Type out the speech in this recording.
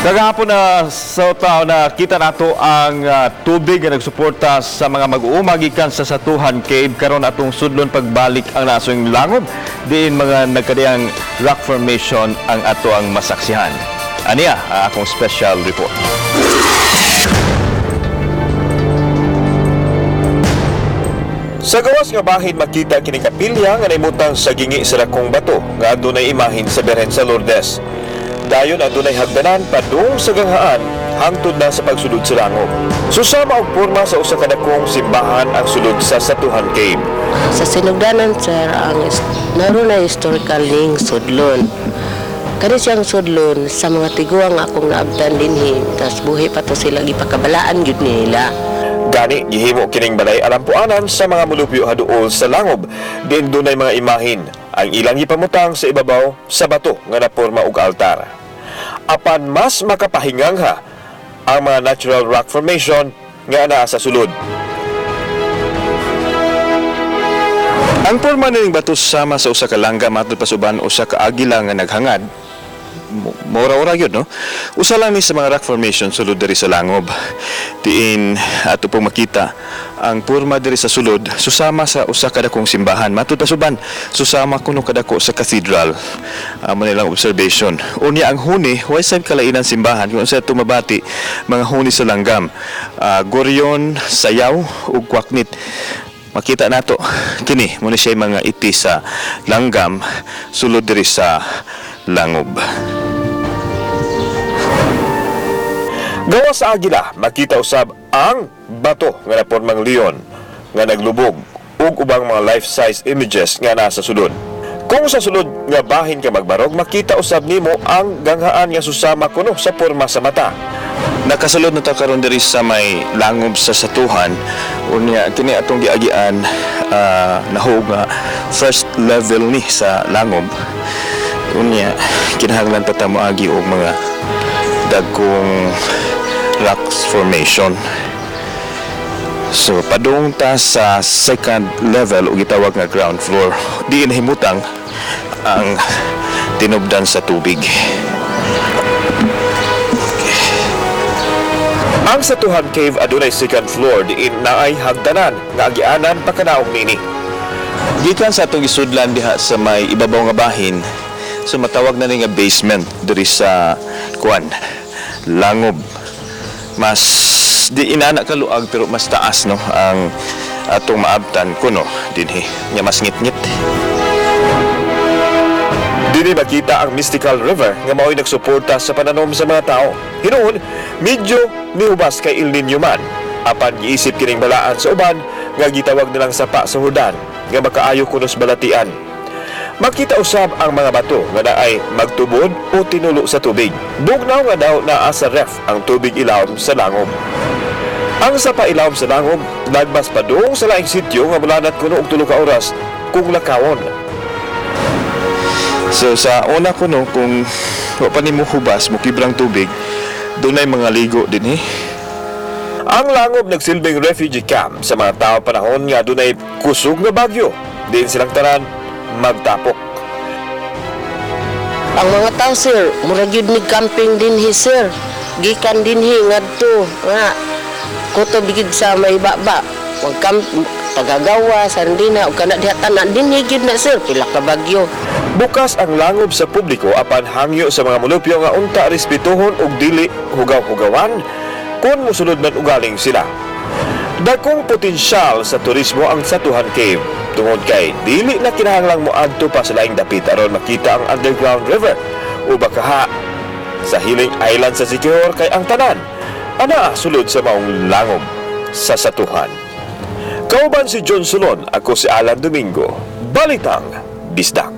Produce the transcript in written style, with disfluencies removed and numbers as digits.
Kagahapon na sa tao na kita nato ang tubig nga nagsuporta sa mga mag-uumagikan sa Satuhan Cave karon atong sudlon pagbalik ang nasong langob diin mga nagkadiyang rock formation ang ato ang masaksihan. Aniya akong special report. Sa gawas nga bahin makita kini kapilya nga naimutang sa gingi sa dakong bato nga adunay imahin sa Birhen sa Lourdes. Dayon adunay hagdanan padung sa ganghaan hangtod na sa pagsulod sa langob. Susama og porma sa usa ka dakong simbahan ang sulod sa Satuhan Cave. Sa sinugdanan sir ang naroon na historical ning sudlon. Kani siyang sudlon sa mga tiguang akong naabtan dinhi tas buhi pa to sila gipakabalaan gyud nila. Gani gihimo kining balay alampuanan sa mga mulupyo haduol sa langob din dunay mga imahin ang ilang ipamutang sa ibabaw sa bato nga naporma og altar. Apan mas makapahingangha ang mga natural rock formation nga naa sa sulod. Ang porma ning bato sama sa usa ka langga matud pasuban usa ka agila nga naghangad. Mura-ura yun, no? Usa lang ni sa mga rock formation sulod diri sa langob. Diin ato pong makita ang porma diri sa sulod susama sa usa ka dakong simbahan. Matud pasuban susama kuno kadako sa cathedral. Amo nilang observation. Unya ang huni, way sab kalainan simbahan kung sa tumabati mga huni sa langgam. Goryon, sayaw ug kwaknit. Makita nato kini mo ni siya mga iti sa langgam sulod diri sa langob. Gawa sa agila, makita usab ang bato nga napormang leon nga naglubog ug ubang mga life-size images nga nasa sulod. Kung sa sulod nga bahin ka magbarog, makita usab nimo ang ganghaan nga susama kuno sa porma sa mata. Nakasulod na ta karon diri sa may langob sa Satuhan. Unya kini atong giagian nahog nga first level ni sa langob. Unya kinahanglan pa ta moagi og mga dagkong rocks formation. So padung ta sa second level o gitawag nga ground floor. Diin himutang ang tinubdan sa tubig. Ang Satuhan Cave adunay second floor diin naay hagdanan nga agianan pakadaog nini. Gikan sa atong isudlan diha sa may ibabaw nga bahin, so matawag na ni nga basement diri sa langob. Mas di inana kaluag pero mas taas no ang atong maabtan kuno dinhi nya mas ngit-ngit. Dili makita ang mystical river nga mao'y nagsuporta sa pananom sa mga tao. Hinuon, medyo nihubas kay El Nino man. Apan giisip kining balaan sa uban nga gitawag nilang sapa sa Jordan nga makaayo kunos balatian. Makita usab ang mga bato nga naay magtubod o tinulo sa tubig. Bugnaw nga daw naa sa ref ang tubig ilawom sa langob. Ang sapa ilawom sa langob nagbas padung sa laing sityo nga mulanat kuno og 3 ka oras kung lakawon. So sa una kuno kung wa pa nimo hubas mo kibrang tubig, dunay mga ligo dinhi. Ang langob nagsilbing refugee camp sa mga tao panahon nga dunay kusog nga bagyo. Diin silang tanan magtapok. Ang mga tao sir, murag gyud ni camping dinhi sir. Gikan dinhi ngadto nga kuto bigid sa may baba. Wag camp tagagawa sandina ug kana diha tanan dinhi gyud na sir pila ka bagyo. Bukas ang langob sa publiko apan hangyo sa mga mulupyo nga unta respetuhon ug dili hugaw-hugawan kung musulod man ugaling sila. Dakong potensyal sa turismo ang Satuhan Cave tungod kay dili na kinahanglang moadto pa sa laing dapit aron makita ang underground river o bakaha sa hiling island sa Siquijor kay ang tanan ana sulod sa maong langob sa Satuhan. Kauban si John Sulon, ako si Alan Domingo, Balitang Bisdak.